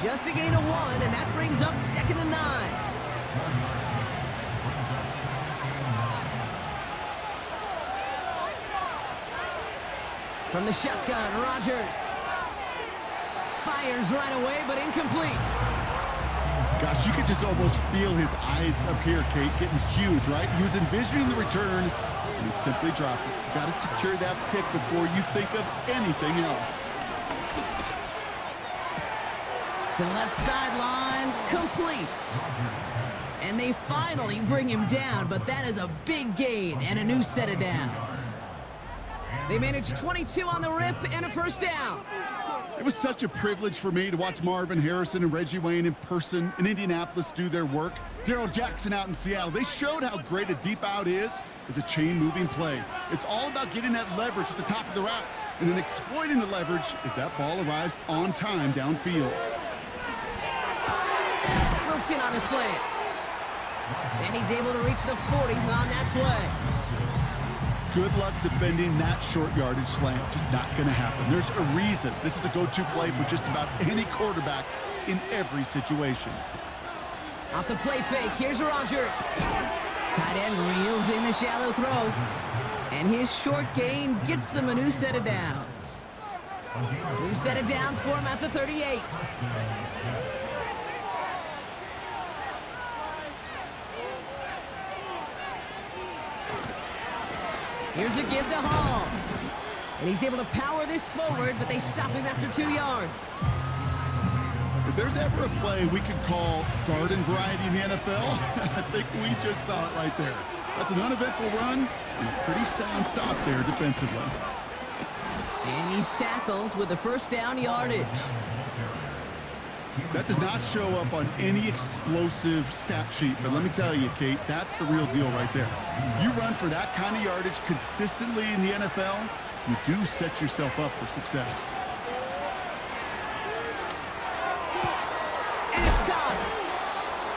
Speaker 3: Just a gain of 1, and that brings up 2nd and 9. From the shotgun, Rodgers. Fires right away, but incomplete.
Speaker 4: Gosh, you could just almost feel his eyes up here, Kate, getting huge, right? He was envisioning the return, and he simply dropped it. Got to secure that pick before you think of anything else.
Speaker 3: To the left sideline, complete. And they finally bring him down, but that is a big gain and a new set of downs. They managed 22 on the rip and a 1st down.
Speaker 4: It was such a privilege for me to watch Marvin Harrison and Reggie Wayne in person in Indianapolis do their work. Darrell Jackson out in Seattle. They showed how great a deep out is as a chain-moving play. It's all about getting that leverage at the top of the route and then exploiting the leverage as that ball arrives on time downfield.
Speaker 3: Wilson on the slant. And he's able to reach the 40 on that play.
Speaker 4: Good luck defending that short yardage slant. Just not going to happen. There's a reason this is a go-to play for just about any quarterback in every situation.
Speaker 3: Off the play fake, here's Rodgers. Tight end reels in the shallow throw. And his short gain gets them a new set of downs. New set of downs for him at the 38. Here's a give to Hall. And he's able to power this forward, but they stop him after 2 yards.
Speaker 4: If there's ever a play we could call garden variety in the NFL, I think we just saw it right there. That's an uneventful run and a pretty sound stop there defensively.
Speaker 3: And he's tackled with the 1st down yardage.
Speaker 4: That does not show up on any explosive stat sheet, but let me tell you, Kate, that's the real deal right there. You run for that kind of yardage consistently in the NFL, you do set yourself up for success.
Speaker 3: And it's caught.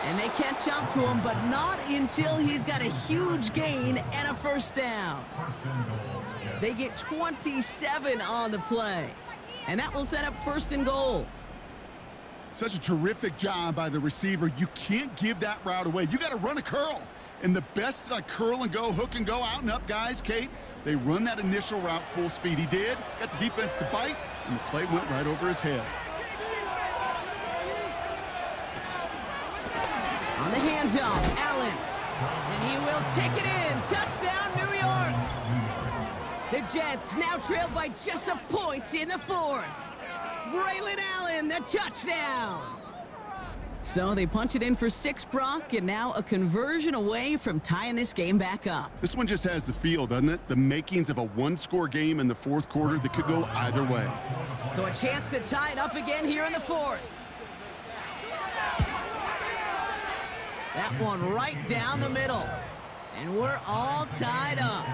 Speaker 3: And they catch up to him, but not until he's got a huge gain and a 1st down. They get 27 on the play. And that will set up 1st and goal.
Speaker 4: Such a terrific job by the receiver. You can't give that route away. You got to run a curl. And the best curl and go, hook and go, out and up guys, Kate, they run that initial route full speed. He did. Got the defense to bite, and the play went right over his head.
Speaker 3: On the handoff, Allen. And he will take it in. Touchdown, New York. The Jets now trailed by just a point in the fourth. Braylon Allen, the touchdown. So they punch it in for 6, Brock, and now a conversion away from tying this game back up.
Speaker 4: This one just has the feel, doesn't it? The makings of a one-score game in the fourth quarter that could go either way.
Speaker 3: So a chance to tie it up again here in the fourth. That one right down the middle. And we're all tied up.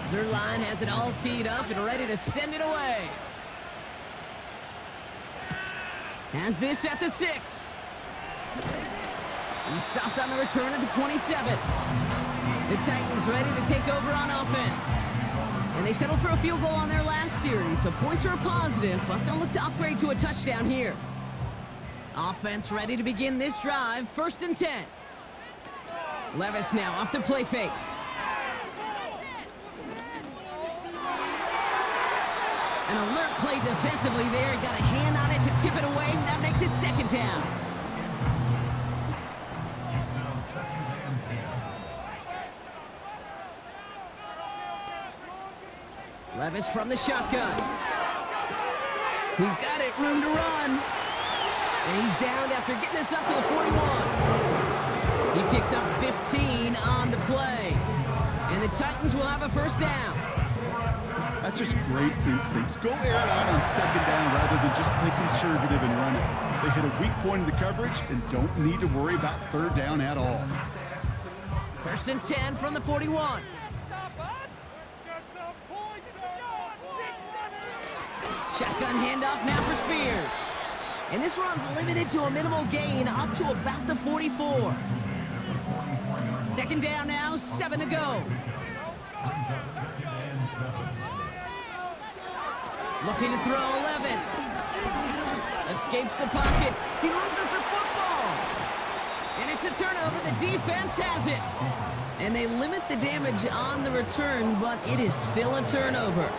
Speaker 3: Zerline has it all teed up and ready to send it away. Has this at the 6. He stopped on the return at the 27. The Titans ready to take over on offense. And they settled for a field goal on their last series, so points are a positive, but they'll look to upgrade to a touchdown here. Offense ready to begin this drive, 1st and 10. Levis now off the play fake. An alert play defensively there. Got a hand on it to tip it away, and that makes it 2nd down. Levis from the shotgun. He's got it, room to run. And he's downed after getting this up to the 41. He picks up 15 on the play. And the Titans will have a 1st down.
Speaker 4: That's just great instincts. Go air it out on 2nd down rather than just play conservative and run it. They hit a weak point in the coverage and don't need to worry about 3rd down at all.
Speaker 3: 1st and 10 from the 41. Shotgun handoff now for Spears. And this run's limited to a minimal gain up to about the 44. 2nd down now, 7 to go. Looking to throw, Levis. Escapes the pocket. He loses the football. And it's a turnover. The defense has it. And they limit the damage on the return, but it is still a turnover.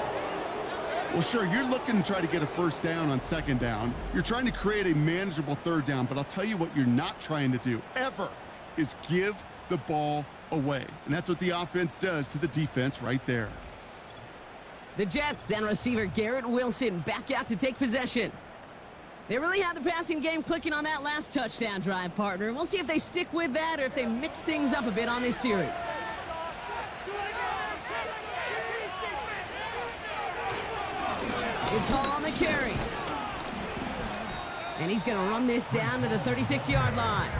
Speaker 4: Well, sure, you're looking to try to get a 1st down on 2nd down. You're trying to create a manageable 3rd down, but I'll tell you what you're not trying to do, ever, is give the ball away. And that's what the offense does to the defense right there.
Speaker 3: The Jets and receiver Garrett Wilson back out to take possession. They really had the passing game clicking on that last touchdown drive, partner. We'll see if they stick with that or if they mix things up a bit on this series. It's Hall on the carry. And he's going to run this down to the 36-yard line.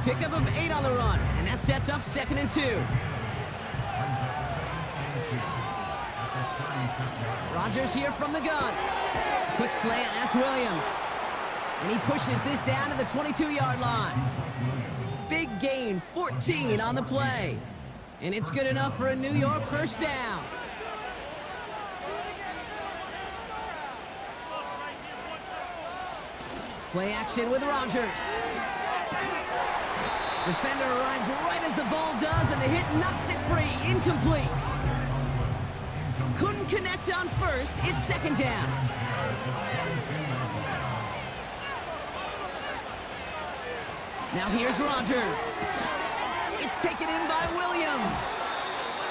Speaker 3: Pickup of 8 on the run, and that sets up 2nd and 2. Rodgers here from the gun. Quick slant, that's Williams. And he pushes this down to the 22-yard line. Big gain, 14 on the play. And it's good enough for a New York 1st down. Play action with Rodgers. Defender arrives right as the ball does, and the hit knocks it free. Incomplete. Couldn't connect on 1st. It's 2nd down. Now here's Rodgers. It's taken in by Williams.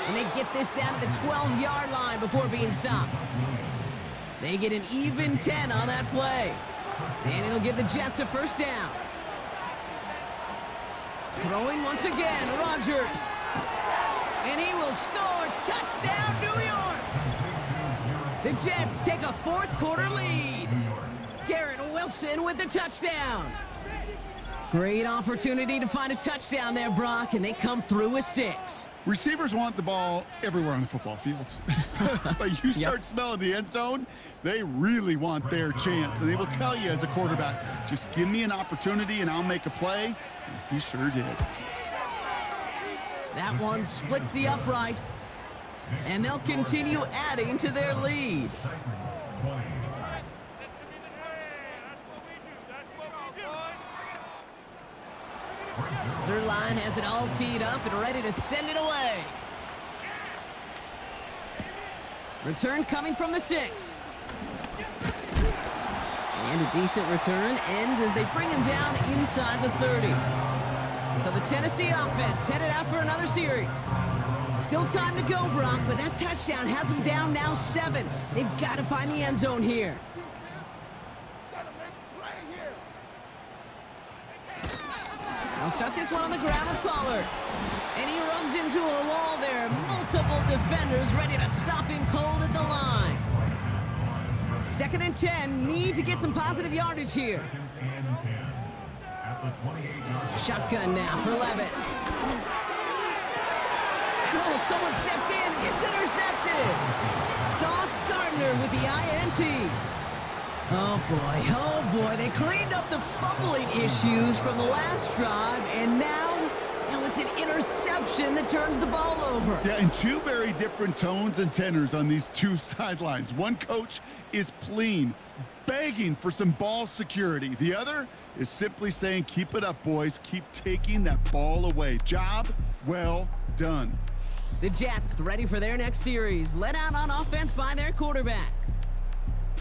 Speaker 3: And they get this down to the 12-yard line before being stopped. They get an even 10 on that play. And it'll give the Jets a 1st down. Throwing once again, Rodgers. And he will score. Touchdown, New York. The Jets take a 4th quarter lead. Garrett Wilson with the touchdown. Great opportunity to find a touchdown there, Brock, and they come through with 6.
Speaker 4: Receivers want the ball everywhere on the football field. But you start smelling the end zone, they really want their chance. And they will tell you as a quarterback, just give me an opportunity and I'll make a play. And he sure did.
Speaker 3: That one splits the uprights. And they'll continue adding to their lead.
Speaker 5: Titans 20.
Speaker 3: Zerline has it all teed up and ready to send it away. Return coming from the 6. And a decent return ends as they bring him down inside the 30. So the Tennessee offense headed out for another series. Still time to go, Brock, but that touchdown has them down now 7. They've got to find the end zone here. They'll start this one on the ground with Pollard. And he runs into a wall there. Multiple defenders ready to stop him cold at the line. 2nd and 10. Need to get some positive yardage here. Shotgun now for Levis. And oh, someone stepped in. It's intercepted. Sauce Gardner with the INT. Oh boy, they cleaned up the fumbling issues from the last drive, and now it's an interception that turns the ball over.
Speaker 4: Yeah, and two very different tones and tenors on these two sidelines. One coach is pleading, begging for some ball security. The other is simply saying, keep it up, boys. Keep taking that ball away. Job well done.
Speaker 3: The Jets ready for their next series, led out on offense by their quarterback.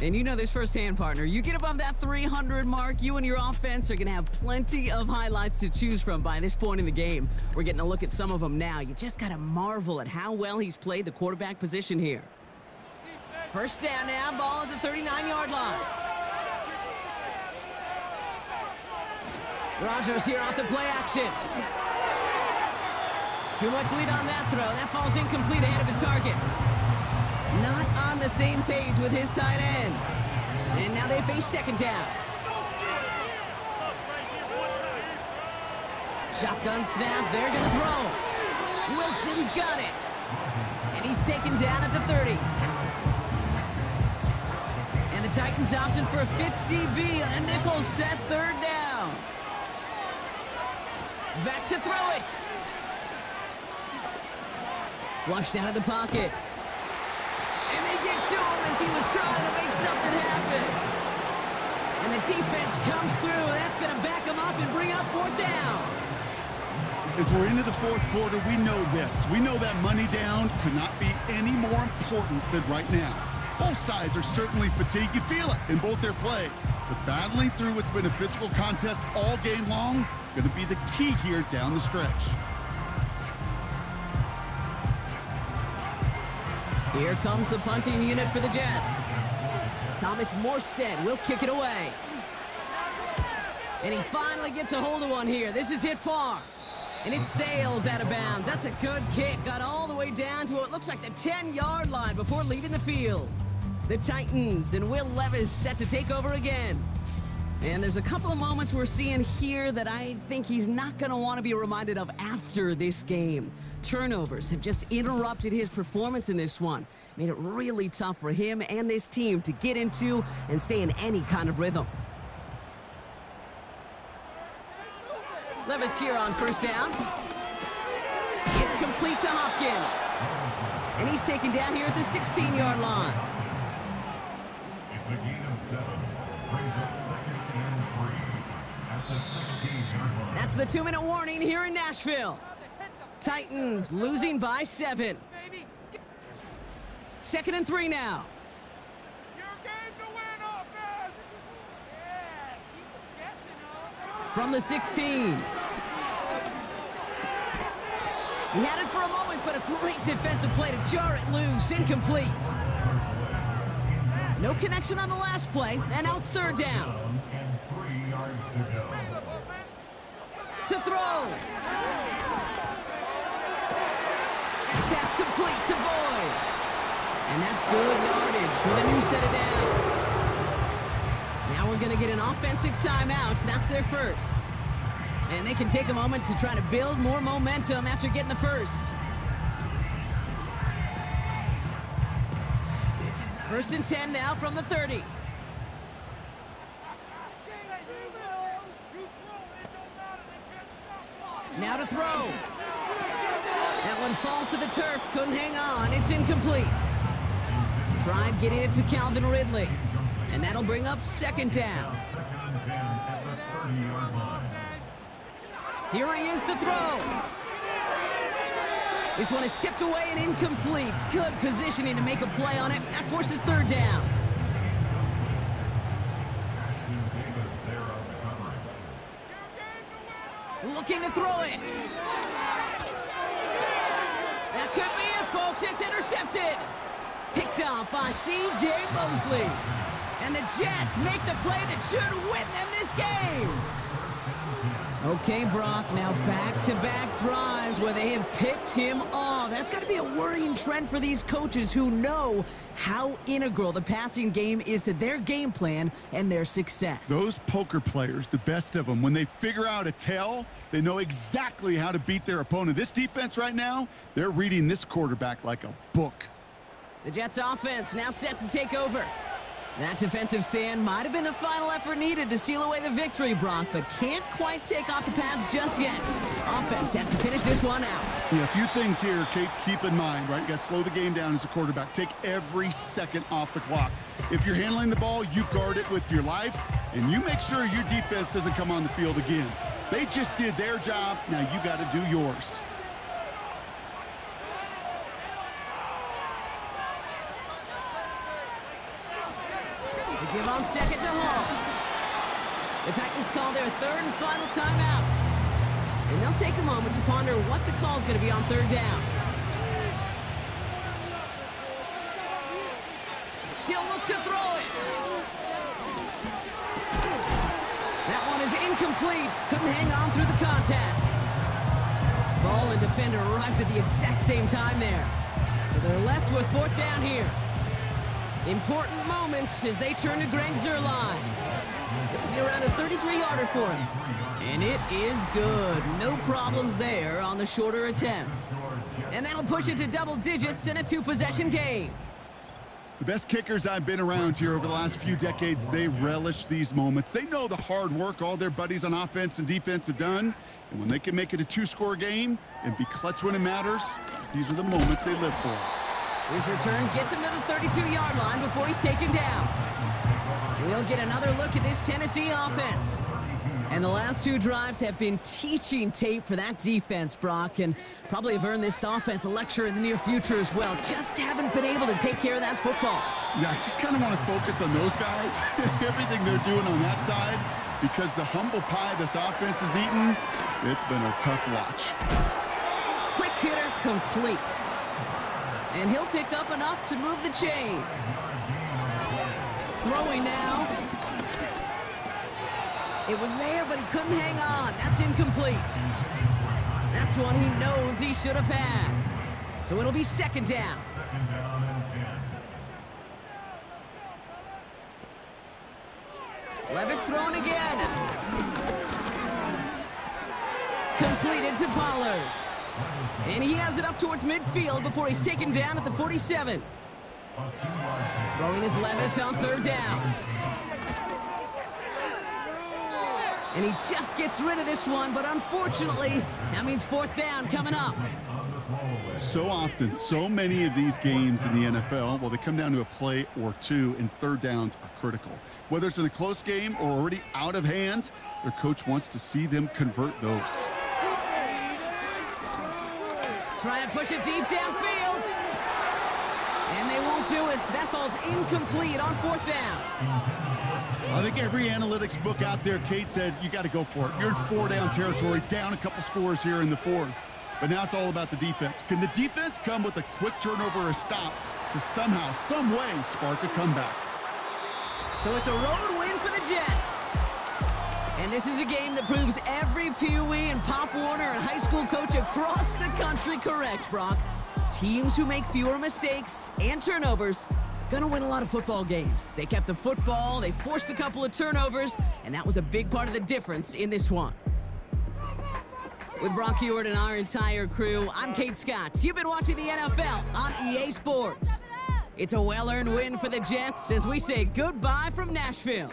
Speaker 3: And you know this firsthand, partner. You get above that 300 mark, you and your offense are going to have plenty of highlights to choose from by this point in the game. We're getting a look at some of them now. You just got to marvel at how well he's played the quarterback position here. First down now, ball at the 39-yard line. Rodgers here off the play action. Too much lead on that throw. That falls incomplete ahead of his target. Not on the same page with his tight end. And now they face 2nd down. Shotgun snap, they're gonna throw. Wilson's got it. And he's taken down at the 30. And the Titans opted for a 50B, a nickel set 3rd down. Back to throw it. Flushed out of the pocket. And they get to him as he was trying to make something happen. And the defense comes through. That's going to back him up and bring up 4th down.
Speaker 4: As we're into the 4th quarter, we know this. We know that money down could not be any more important than right now. Both sides are certainly fatigued. You feel it in both their play. But battling through what's been a physical contest all game long, going to be the key here down the stretch.
Speaker 3: Here comes the punting unit for the Jets. Thomas Morstead will kick it away. And he finally gets a hold of one here. This is hit far. And it sails out of bounds. That's a good kick. Got all the way down to what looks like the 10-yard line before leaving the field. The Titans and Will Levis set to take over again. And there's a couple of moments we're seeing here that I think he's not going to want to be reminded of after this game. Turnovers have just interrupted his performance in this one. Made it really tough for him and this team to get into and stay in any kind of rhythm. Levis here on 1st down. It's complete to Hopkins. And he's taken down here at the 16-yard line.
Speaker 5: It's a gain of 7. Brings up 2nd and 3 at the 16-yard line.
Speaker 3: That's the 2-minute warning here in Nashville. Titans losing by 7. 2nd and 3 now. From the 16. He had it for a moment, but a great defensive play to jar it loose. Incomplete. No connection on the last play, and now it's 3rd down.
Speaker 5: And 3 yards to go.
Speaker 3: To throw. That pass complete to Boyd. And that's good yardage with a new set of downs. Now we're going to get an offensive timeout. That's their first. And they can take a moment to try to build more momentum after getting the first. 1st and 10 now from the 30. Now to throw. That one falls to the turf. Couldn't hang on. It's incomplete. Tried getting it to Calvin Ridley. And that'll bring up second down. Here he is to throw. This one is tipped away and incomplete. Good positioning to make a play on it. That forces third down. Looking to throw it. That could be it, folks. It's intercepted. Picked off by C.J. Mosley. And the Jets make the play that should win them this game. Okay, Brock, now back-to-back drives where they have picked him off. That's got to be a worrying trend for these coaches who know how integral the passing game is to their game plan and their success.
Speaker 4: Those poker players, the best of them, when they figure out a tell, they know exactly how to beat their opponent. This defense right now, they're reading this quarterback like a book.
Speaker 3: The Jets offense now set to take over. That defensive stand might have been the final effort needed to seal away the victory, Brock, but can't quite take off the pads just yet. Offense has to finish this one out.
Speaker 4: Yeah, a few things here, Kate, to keep in mind, right? You got to slow the game down as a quarterback. Take every second off the clock. If you're handling the ball, you guard it with your life, and you make sure your defense doesn't come on the field again. They just did their job. Now you got to do yours.
Speaker 3: Give on second to Hall. The Titans call their third and final timeout. And they'll take a moment to ponder what the call is going to be on third down. He'll look to throw it. That one is incomplete. Couldn't hang on through the contact. Ball and defender arrived at the exact same time there. So they're left with fourth down here. Important moment as they turn to Greg Zuerlein. This will be around a 33-yarder for him. And it is good. No problems there on the shorter attempt. And that'll push it to double digits in a two-possession game.
Speaker 4: The best kickers I've been around here over the last few decades, they relish these moments. They know the hard work all their buddies on offense and defense have done. And when they can make it a two-score game and be clutch when it matters, these are the moments they live for.
Speaker 3: His return gets him to the 32-yard line before he's taken down. We'll get another look at this Tennessee offense. And the last two drives have been teaching tape for that defense, Brock, and probably have earned this offense a lecture in the near future as well. Just haven't been able to take care of that football.
Speaker 4: Yeah, I just kind of want to focus on those guys, everything they're doing on that side, because the humble pie this offense is eating, it's been a tough watch.
Speaker 3: Quick hitter complete. And he'll pick up enough to move the chains. Throwing now. It was there, but he couldn't hang on. That's incomplete. That's one he knows he should have had. So it'll be second down. Levis throwing again. Completed to Pollard. And he has it up towards midfield before he's taken down at the 47. Throwing his Levis on third down. And he just gets rid of this one, but unfortunately, that means fourth down coming up.
Speaker 4: So often, so many of these games in the NFL, well, they come down to a play or two, and third downs are critical. Whether it's in a close game or already out of hand, their coach wants to see them convert those.
Speaker 3: Try and push it deep downfield. And they won't do it. That falls incomplete on fourth down.
Speaker 4: I think every analytics book out there, Kate, said you got to go for it. You're in four-down territory, down a couple scores here in the fourth. But now it's all about the defense. Can the defense come with a quick turnover or a stop to somehow, some way, spark a comeback?
Speaker 3: So it's a road win for the Jets. And this is a game that proves every Pee Wee and Pop Warner and high school coach across the country correct, Brock. Teams who make fewer mistakes and turnovers gonna win a lot of football games. They kept the football, they forced a couple of turnovers, and that was a big part of the difference in this one. With Brock Heward and our entire crew, I'm Kate Scott. You've been watching the NFL on EA Sports. It's a well-earned win for the Jets as we say goodbye from Nashville.